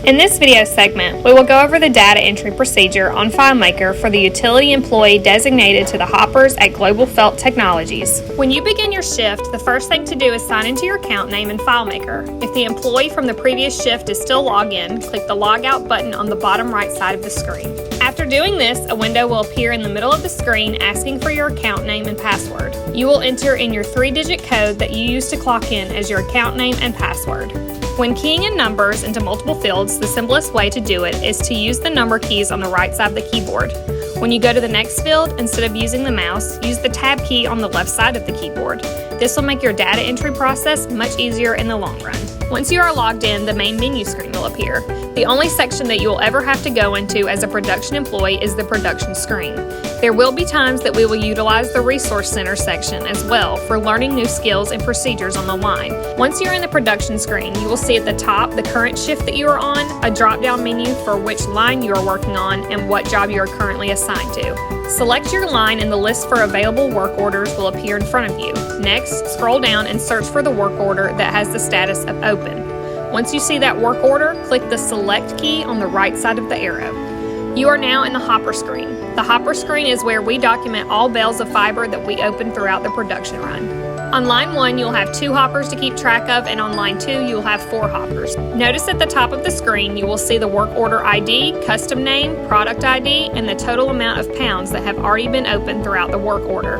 In this video segment, we will go over the data entry procedure on Filemaker for the utility employee designated to the hoppers at Global Felt Technologies. When you begin your shift, the first thing to do is sign into your account name in Filemaker. If the employee from the previous shift is still logged in, click the Logout button on the bottom right side of the screen. After doing this, a window will appear in the middle of the screen asking for your account name and password. You will enter in your 3-digit code that you use to clock in as your account name and password. When keying in numbers into multiple fields, the simplest way to do it is to use the number keys on the right side of the keyboard. When you go to the next field, instead of using the mouse, use the tab key on the left side of the keyboard. This will make your data entry process much easier in the long run. Once you are logged in, the main menu screen will appear. The only section that you will ever have to go into as a production employee is the production screen. There will be times that we will utilize the Resource Center section as well for learning new skills and procedures on the line. Once you're in the production screen, you will see at the top the current shift that you are on, a drop-down menu for which line you are working on, and what job you are currently assigned to. Select your line and the list for available work orders will appear in front of you. Next, scroll down and search for the work order that has the status of open. Once you see that work order, click the Select key on the right side of the arrow. You are now in the hopper screen. The hopper screen is where we document all bales of fiber that we open throughout the production run. On line 1, you'll have 2 hoppers to keep track of, and on line 2, you'll have 4 hoppers. Notice at the top of the screen, you will see the work order ID, custom name, product ID, and the total amount of pounds that have already been opened throughout the work order.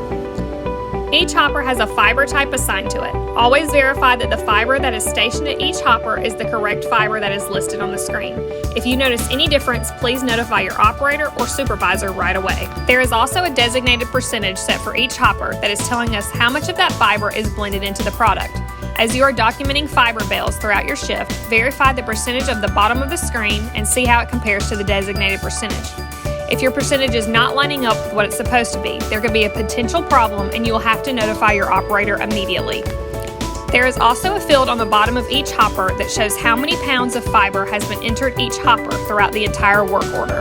Each hopper has a fiber type assigned to it. Always verify that the fiber that is stationed at each hopper is the correct fiber that is listed on the screen. If you notice any difference, please notify your operator or supervisor right away. There is also a designated percentage set for each hopper that is telling us how much of that fiber is blended into the product. As you are documenting fiber bales throughout your shift, verify the percentage of the bottom of the screen and see how it compares to the designated percentage. If your percentage is not lining up with what it's supposed to be, there could be a potential problem and you will have to notify your operator immediately. There is also a field on the bottom of each hopper that shows how many pounds of fiber has been entered each hopper throughout the entire work order.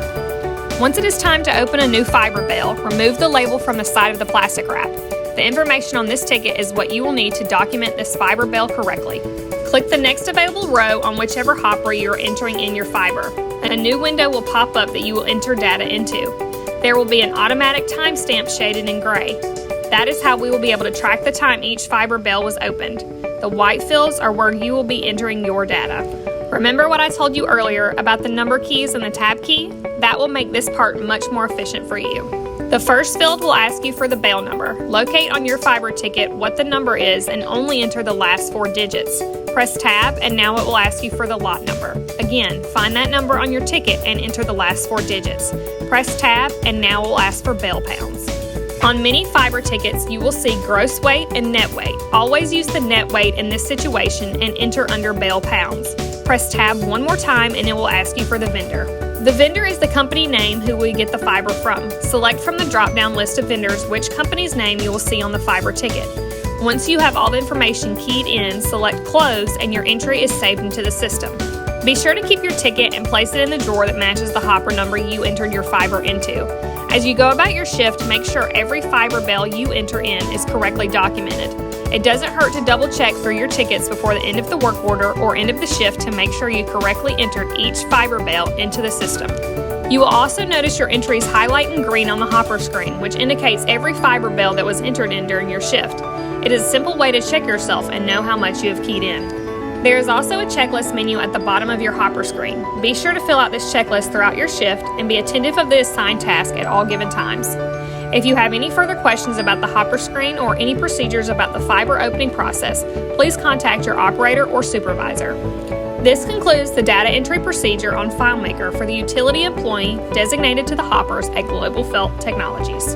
Once it is time to open a new fiber bale, remove the label from the side of the plastic wrap. The information on this ticket is what you will need to document this fiber bale correctly. Click the next available row on whichever hopper you are entering in your fiber. A new window will pop up that you will enter data into. There will be an automatic timestamp shaded in gray. That is how we will be able to track the time each fiber bale was opened. The white fields are where you will be entering your data. Remember what I told you earlier about the number keys and the tab key? That will make this part much more efficient for you. The first field will ask you for the bale number. Locate on your fiber ticket what the number is and only enter the last 4 digits. Press tab and now it will ask you for the lot number. Again, find that number on your ticket and enter the last 4 digits. Press tab and now it will ask for bale pounds. On many fiber tickets, you will see gross weight and net weight. Always use the net weight in this situation and enter under bale pounds. Press tab one more time and it will ask you for the vendor. The vendor is the company name who we get the fiber from. Select from the drop-down list of vendors which company's name you will see on the fiber ticket. Once you have all the information keyed in, select Close and your entry is saved into the system. Be sure to keep your ticket and place it in the drawer that matches the hopper number you entered your fiber into. As you go about your shift, make sure every fiber bale you enter in is correctly documented. It doesn't hurt to double check through your tickets before the end of the work order or end of the shift to make sure you correctly entered each fiber bale into the system. You will also notice your entries highlight in green on the hopper screen, which indicates every fiber bale that was entered in during your shift. It is a simple way to check yourself and know how much you have keyed in. There is also a checklist menu at the bottom of your hopper screen. Be sure to fill out this checklist throughout your shift and be attentive of the assigned task at all given times. If you have any further questions about the hopper screen or any procedures about the fiber opening process, please contact your operator or supervisor. This concludes the data entry procedure on Filemaker for the utility employee designated to the hoppers at Global Felt Technologies.